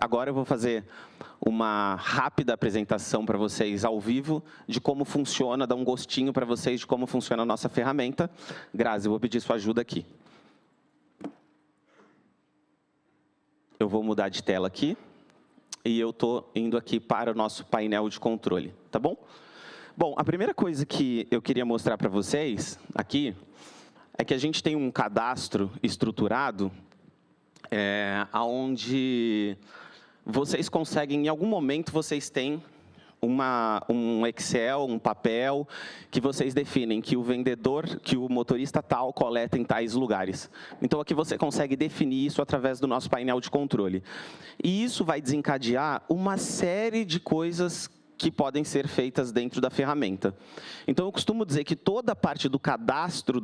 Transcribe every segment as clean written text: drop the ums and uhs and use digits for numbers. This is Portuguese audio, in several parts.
Agora eu vou fazer uma rápida apresentação para vocês ao vivo de como funciona, dar um gostinho para vocês de como funciona a nossa ferramenta. Grazi, eu vou pedir sua ajuda aqui. Eu vou mudar de tela aqui e eu estou indo aqui para o nosso painel de controle, tá bom? Bom, a primeira coisa que eu queria mostrar para vocês aqui é que a gente tem um cadastro estruturado onde vocês conseguem, em algum momento, vocês têm um Excel, um papel, que vocês definem que o vendedor, que o motorista tal coleta em tais lugares. Então, aqui você consegue definir isso através do nosso painel de controle. E isso vai desencadear uma série de coisas que podem ser feitas dentro da ferramenta. Então, eu costumo dizer que toda a parte do cadastro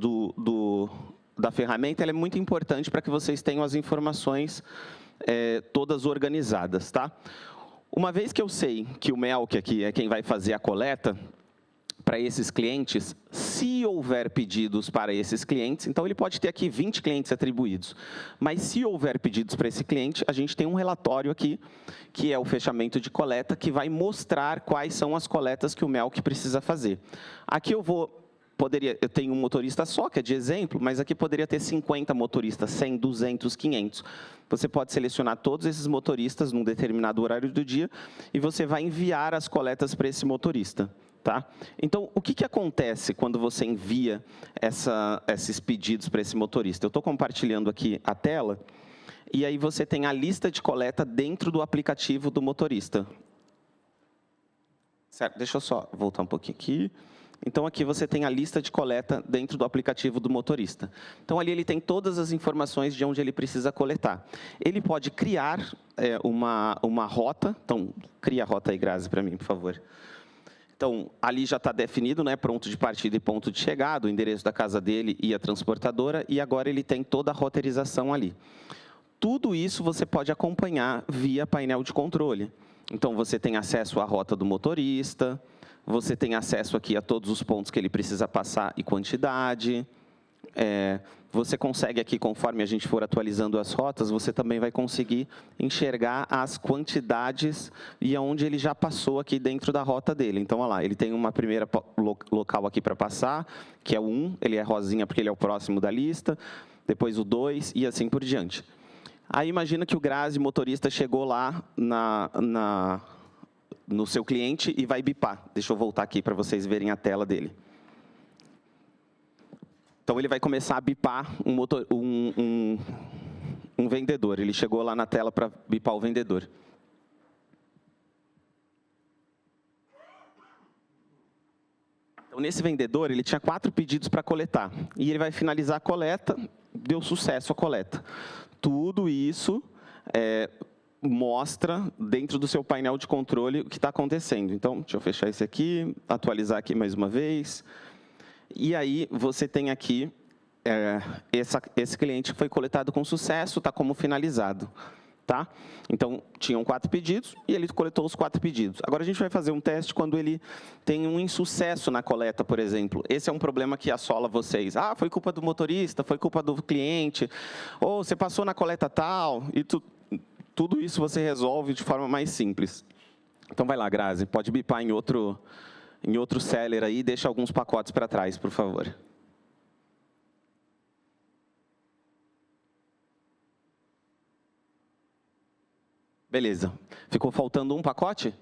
da ferramenta ela é muito importante para que vocês tenham as informações todas organizadas, tá? Uma vez que eu sei que o Melk aqui é quem vai fazer a coleta para esses clientes, se houver pedidos para esses clientes, então ele pode ter aqui 20 clientes atribuídos, mas se houver pedidos para esse cliente, a gente tem um relatório aqui, que é o fechamento de coleta, que vai mostrar quais são as coletas que o Melk precisa fazer. Aqui eu tenho um motorista só, que é de exemplo, mas aqui poderia ter 50 motoristas, 100, 200, 500. Você pode selecionar todos esses motoristas num determinado horário do dia e você vai enviar as coletas para esse motorista. Tá? Então, o que acontece quando você envia esses pedidos para esse motorista? Eu estou compartilhando aqui a tela e aí você tem a lista de coleta dentro do aplicativo do motorista. Certo? Deixa eu só voltar um pouquinho aqui. Então, aqui você tem a lista de coleta dentro do aplicativo do motorista. Então, ali ele tem todas as informações de onde ele precisa coletar. Ele pode criar uma rota. Então, cria a rota aí, Grazi, para mim, por favor. Então, ali já está definido, né, ponto de partida e ponto de chegada, o endereço da casa dele e a transportadora, e agora ele tem toda a roteirização ali. Tudo isso você pode acompanhar via painel de controle. Então, você tem acesso à rota do motorista, você tem acesso aqui a todos os pontos que ele precisa passar e quantidade. Você consegue aqui, conforme a gente for atualizando as rotas, você também vai conseguir enxergar as quantidades e aonde ele já passou aqui dentro da rota dele. Então, olha lá, ele tem uma primeira local aqui para passar, que é o 1, ele é rosinha porque ele é o próximo da lista, depois o 2 e assim por diante. Aí, imagina que o Grazi, motorista, chegou lá no seu cliente e vai bipar. Deixa eu voltar aqui para vocês verem a tela dele. Então, ele vai começar a bipar um vendedor. Ele chegou lá na tela para bipar o vendedor. Então, nesse vendedor, ele tinha 4 pedidos para coletar. E ele vai finalizar a coleta, deu sucesso a coleta. Tudo isso mostra dentro do seu painel de controle o que está acontecendo. Então, deixa eu fechar esse aqui, atualizar aqui mais uma vez. E aí, você tem aqui esse cliente que foi coletado com sucesso, está como finalizado. Tá? Então, tinham 4 pedidos e ele coletou os 4 pedidos. Agora, a gente vai fazer um teste quando ele tem um insucesso na coleta, por exemplo. Esse é um problema que assola vocês. Ah, foi culpa do motorista, foi culpa do cliente, ou você passou na coleta tal, e tudo isso você resolve de forma mais simples. Então, vai lá, Grazi, pode bipar em outro seller aí, deixa alguns pacotes para trás, por favor. Beleza. Ficou faltando um pacote?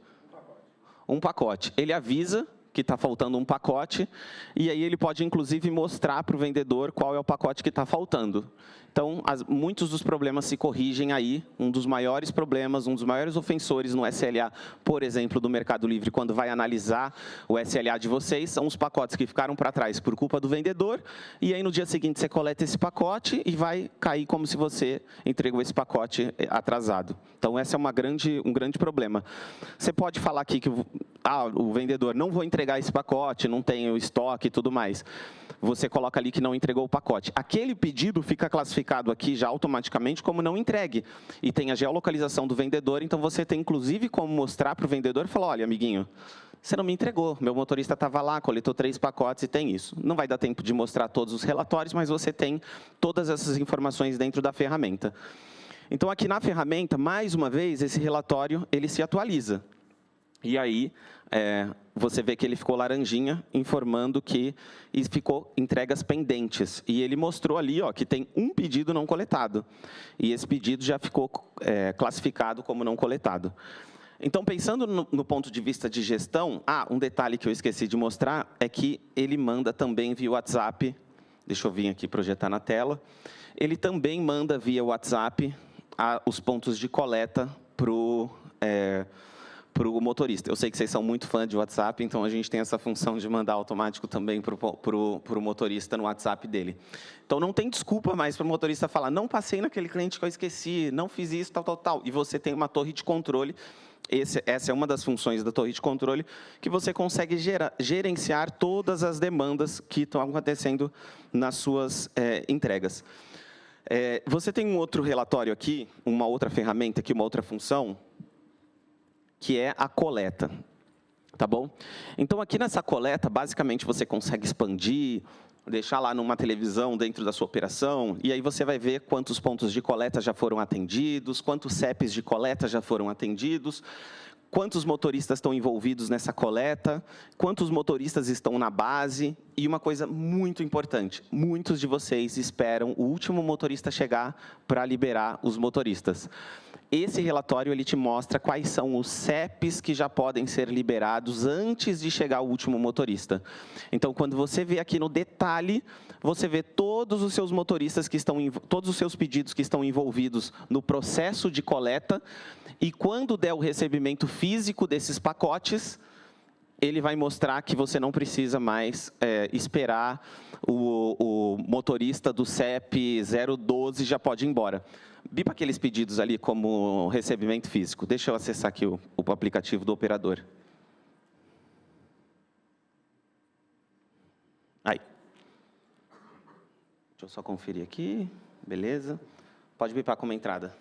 Um pacote. Ele avisa que está faltando um pacote, e aí ele pode, inclusive, mostrar para o vendedor qual é o pacote que está faltando. Então, muitos dos problemas se corrigem aí. Um dos maiores problemas, um dos maiores ofensores no SLA, por exemplo, do Mercado Livre, quando vai analisar o SLA de vocês, são os pacotes que ficaram para trás por culpa do vendedor, e aí no dia seguinte você coleta esse pacote e vai cair como se você entregou esse pacote atrasado. Então, esse é um grande problema. Você pode falar aqui que o vendedor, não vou entregar esse pacote, não tenho estoque e tudo mais. Você coloca ali que não entregou o pacote. Aquele pedido fica classificado aqui já automaticamente como não entregue. E tem a geolocalização do vendedor, então você tem inclusive como mostrar para o vendedor e falar, olha, amiguinho, você não me entregou, meu motorista estava lá, coletou 3 pacotes e tem isso. Não vai dar tempo de mostrar todos os relatórios, mas você tem todas essas informações dentro da ferramenta. Então, aqui na ferramenta, mais uma vez, esse relatório ele se atualiza. E aí, você vê que ele ficou laranjinha, informando que ficou entregas pendentes. E ele mostrou ali que tem um pedido não coletado. E esse pedido já ficou classificado como não coletado. Então, pensando no ponto de vista de gestão, um detalhe que eu esqueci de mostrar é que ele manda também via WhatsApp. Deixa eu vir aqui projetar na tela. Ele também manda via WhatsApp os pontos de coleta para o motorista. Eu sei que vocês são muito fã de WhatsApp, então a gente tem essa função de mandar automático também para o motorista no WhatsApp dele. Então, não tem desculpa mais para o motorista falar, não passei naquele cliente que eu esqueci, não fiz isso, tal. E você tem uma torre de controle. Essa é uma das funções da torre de controle, que você consegue gerenciar todas as demandas que estão acontecendo nas suas entregas. Você tem um outro relatório aqui, uma outra ferramenta aqui, uma outra função, que é a coleta, tá bom? Então, aqui nessa coleta, basicamente, você consegue expandir, deixar lá numa televisão dentro da sua operação, e aí você vai ver quantos pontos de coleta já foram atendidos, quantos CEPs de coleta já foram atendidos, quantos motoristas estão envolvidos nessa coleta, quantos motoristas estão na base, e uma coisa muito importante, muitos de vocês esperam o último motorista chegar para liberar os motoristas. Esse relatório ele te mostra quais são os CEPs que já podem ser liberados antes de chegar o último motorista. Então, quando você vê aqui no detalhe, você vê todos os seus motoristas todos os seus pedidos que estão envolvidos no processo de coleta, e quando der o recebimento físico desses pacotes, ele vai mostrar que você não precisa mais esperar o motorista do CEP 012 já pode ir embora. Bipa aqueles pedidos ali como recebimento físico. Deixa eu acessar aqui o aplicativo do operador. Aí. Deixa eu só conferir aqui. Beleza. Pode bipar como entrada.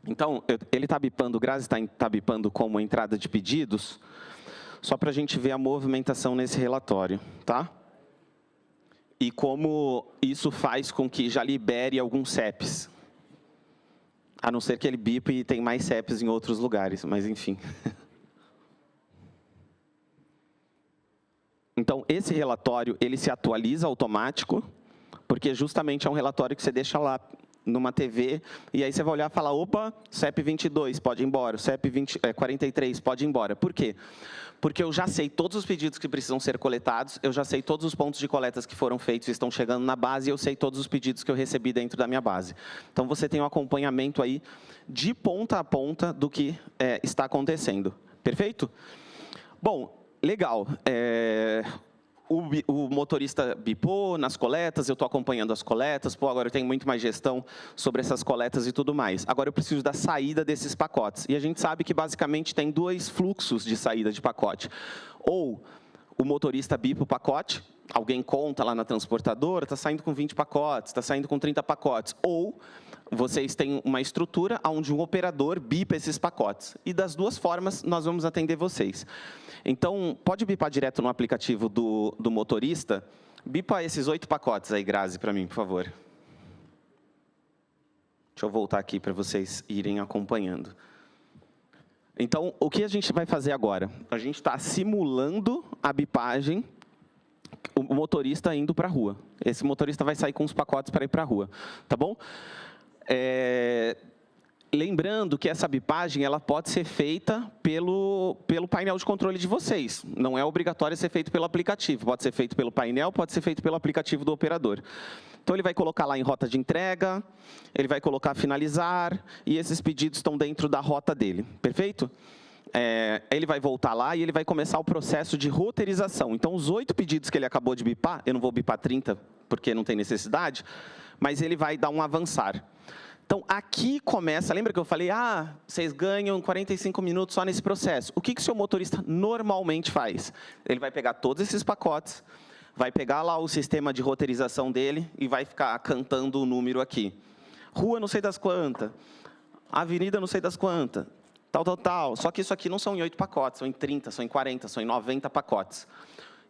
Então, ele está bipando, o Grazi está bipando como entrada de pedidos, só para a gente ver a movimentação nesse relatório, tá? E como isso faz com que já libere alguns CEPs. A não ser que ele bipe e tem mais CEPs em outros lugares, mas enfim. Então, esse relatório, ele se atualiza automático, porque justamente é um relatório que você deixa lá numa TV, e aí você vai olhar e falar, opa, CEP 22, pode ir embora, CEP 43, pode ir embora. Por quê? Porque eu já sei todos os pedidos que precisam ser coletados, eu já sei todos os pontos de coletas que foram feitos e estão chegando na base, e eu sei todos os pedidos que eu recebi dentro da minha base. Então, você tem um acompanhamento aí de ponta a ponta do que está acontecendo. Perfeito? Bom, legal. O motorista bipou nas coletas, eu estou acompanhando as coletas, agora eu tenho muito mais gestão sobre essas coletas e tudo mais. Agora eu preciso da saída desses pacotes. E a gente sabe que, basicamente, tem dois fluxos de saída de pacote. Ou o motorista bipa o pacote, alguém conta lá na transportadora, está saindo com 20 pacotes, está saindo com 30 pacotes. Ou vocês têm uma estrutura onde um operador bipa esses pacotes. E das duas formas, nós vamos atender vocês. Então, pode bipar direto no aplicativo do motorista. Bipa esses 8 pacotes aí, Grazi, para mim, por favor. Deixa eu voltar aqui para vocês irem acompanhando. Então, o que a gente vai fazer agora? A gente está simulando a bipagem, o motorista indo para a rua. Esse motorista vai sair com os pacotes para ir para a rua. Tá bom? Lembrando que essa bipagem ela pode ser feita pelo painel de controle de vocês. Não é obrigatório ser feito pelo aplicativo. Pode ser feito pelo painel, pode ser feito pelo aplicativo do operador. Então, ele vai colocar lá em rota de entrega, ele vai colocar finalizar, e esses pedidos estão dentro da rota dele. Perfeito? Ele vai voltar lá e ele vai começar o processo de roteirização. Então, os 8 pedidos que ele acabou de bipar, eu não vou bipar 30, porque não tem necessidade, mas ele vai dar um avançar. Então, aqui começa, lembra que eu falei, vocês ganham 45 minutos só nesse processo. O que o seu motorista normalmente faz? Ele vai pegar todos esses pacotes, vai pegar lá o sistema de roteirização dele e vai ficar cantando o número aqui. Rua não sei das quantas, avenida não sei das quantas, tal. Só que isso aqui não são em 8 pacotes, são em 30, são em 40, são em 90 pacotes.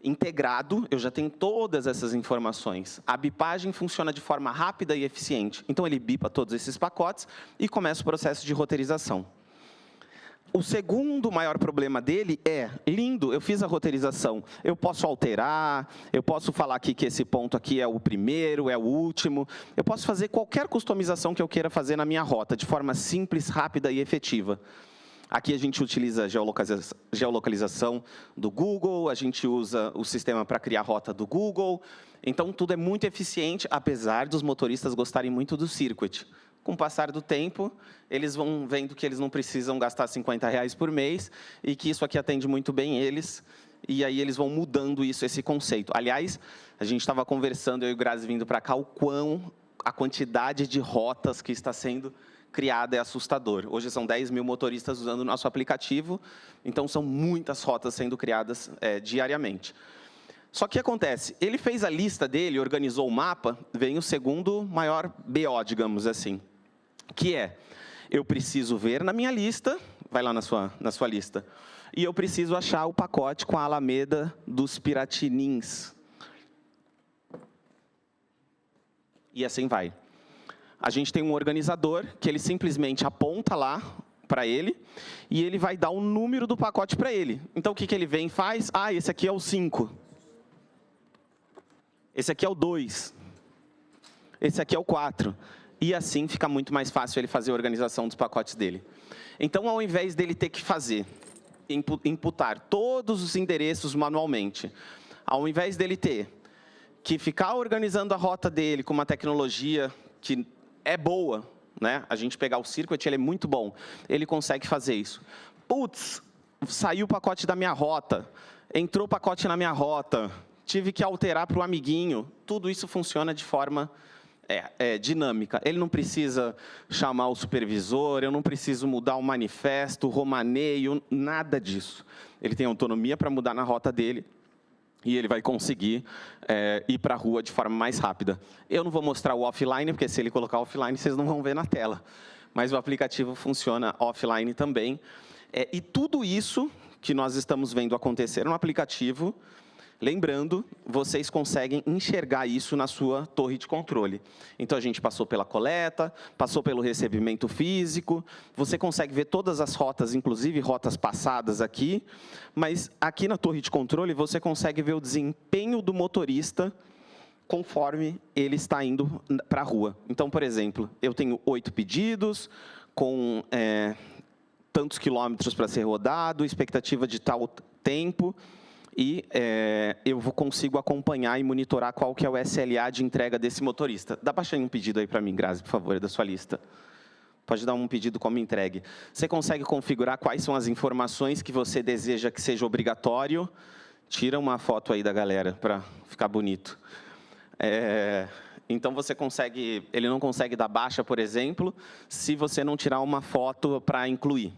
integrado, eu já tenho todas essas informações. A bipagem funciona de forma rápida e eficiente. Então, ele bipa todos esses pacotes e começa o processo de roteirização. O segundo maior problema dele é, lindo, eu fiz a roteirização, eu posso alterar, eu posso falar aqui que esse ponto aqui é o primeiro, é o último, eu posso fazer qualquer customização que eu queira fazer na minha rota, de forma simples, rápida e efetiva. Aqui a gente utiliza a geolocalização do Google, a gente usa o sistema para criar rota do Google, então tudo é muito eficiente, apesar dos motoristas gostarem muito do Circuit. Com o passar do tempo, eles vão vendo que eles não precisam gastar R$50 por mês e que isso aqui atende muito bem eles, e aí eles vão mudando esse conceito. Aliás, a gente estava conversando, eu e o Grazi vindo para cá, a quantidade de rotas que está sendo criada é assustador. Hoje são 10 mil motoristas usando o nosso aplicativo, então são muitas rotas sendo criadas diariamente. Só que o que acontece? Ele fez a lista dele, organizou o mapa, vem o segundo maior BO, digamos assim, que é, eu preciso ver na minha lista, vai lá na sua lista, e eu preciso achar o pacote com a Alameda dos Piratinins. E assim vai. A gente tem um organizador que ele simplesmente aponta lá para ele, e ele vai dar o número do pacote para ele. Então, o que ele vem e faz? Ah, esse aqui é o 5. Esse aqui é o 2. Esse aqui é o 4. E assim fica muito mais fácil ele fazer a organização dos pacotes dele. Então, ao invés dele ter que imputar todos os endereços manualmente, ao invés dele ter que ficar organizando a rota dele com uma tecnologia que é boa, né? A gente pegar o Circuit, ele é muito bom. Ele consegue fazer isso. Putz, saiu o pacote da minha rota, entrou o pacote na minha rota, tive que alterar para o amiguinho. Tudo isso funciona de forma dinâmica. Ele não precisa chamar o supervisor, eu não preciso mudar o manifesto, o romaneio, nada disso. Ele tem autonomia para mudar na rota dele e ele vai conseguir ir para a rua de forma mais rápida. Eu não vou mostrar o offline, porque se ele colocar offline, vocês não vão ver na tela. Mas o aplicativo funciona offline também. E tudo isso que nós estamos vendo acontecer no aplicativo, lembrando, vocês conseguem enxergar isso na sua torre de controle. Então, a gente passou pela coleta, passou pelo recebimento físico, você consegue ver todas as rotas, inclusive rotas passadas aqui, mas aqui na torre de controle, você consegue ver o desempenho do motorista conforme ele está indo para a rua. Então, por exemplo, eu tenho 8 pedidos, com tantos quilômetros para ser rodado, expectativa de tal tempo, e eu consigo acompanhar e monitorar qual que é o SLA de entrega desse motorista. Dá para achar um pedido aí para mim, Grazi, por favor, da sua lista. Pode dar um pedido como entregue. Você consegue configurar quais são as informações que você deseja que seja obrigatório. Tira uma foto aí da galera para ficar bonito. Então, você consegue, ele não consegue dar baixa, por exemplo, se você não tirar uma foto para incluir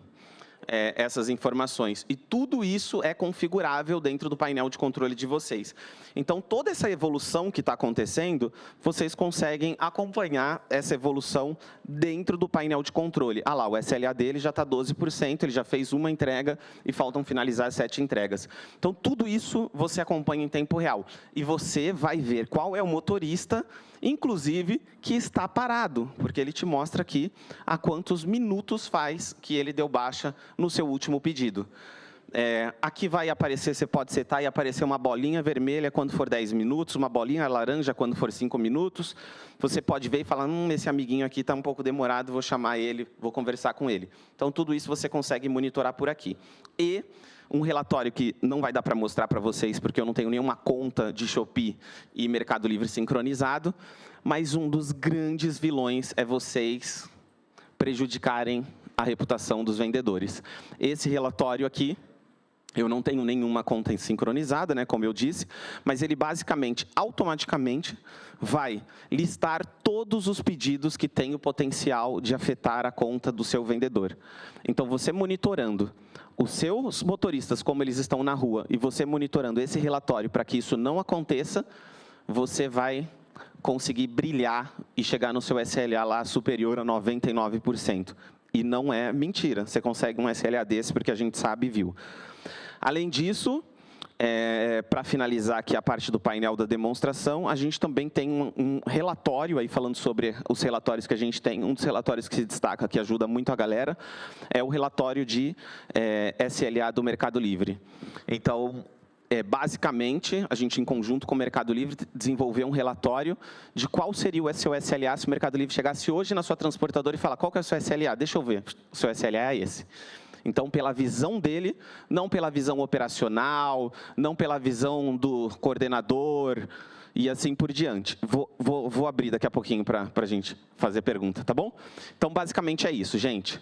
essas informações. E tudo isso é configurável dentro do painel de controle de vocês. Então, toda essa evolução que está acontecendo, vocês conseguem acompanhar essa evolução dentro do painel de controle. Ah lá, o SLA dele já está 12%, ele já fez uma entrega e faltam finalizar 7 entregas. Então, tudo isso você acompanha em tempo real. E você vai ver qual é o motorista, inclusive, que está parado, porque ele te mostra aqui há quantos minutos faz que ele deu baixa no seu último pedido. Aqui vai aparecer, você pode setar e aparecer uma bolinha vermelha quando for 10 minutos, uma bolinha laranja quando for 5 minutos. Você pode ver e falar, esse amiguinho aqui está um pouco demorado, vou chamar ele, vou conversar com ele. Então, tudo isso você consegue monitorar por aqui. E um relatório que não vai dar para mostrar para vocês, porque eu não tenho nenhuma conta de Shopee e Mercado Livre sincronizado, mas um dos grandes vilões é vocês prejudicarem a reputação dos vendedores. Esse relatório aqui, eu não tenho nenhuma conta sincronizada, né, como eu disse, mas ele basicamente, automaticamente, vai listar todos os pedidos que têm o potencial de afetar a conta do seu vendedor. Então, você monitorando os seus motoristas, como eles estão na rua, e você monitorando esse relatório para que isso não aconteça, você vai conseguir brilhar e chegar no seu SLA lá superior a 99%. E não é mentira, você consegue um SLA desse porque a gente sabe e viu. Além disso, Para finalizar aqui a parte do painel da demonstração, a gente também tem um relatório, aí falando sobre os relatórios que a gente tem, um dos relatórios que se destaca, que ajuda muito a galera, é o relatório de SLA do Mercado Livre. Então, basicamente, a gente, em conjunto com o Mercado Livre, desenvolveu um relatório de qual seria o seu SLA se o Mercado Livre chegasse hoje na sua transportadora e falar, qual que é o seu SLA? Deixa eu ver, o seu SLA é esse. Então, pela visão dele, não pela visão operacional, não pela visão do coordenador e assim por diante. Vou abrir daqui a pouquinho para a gente fazer pergunta, tá bom? Então, basicamente é isso, gente.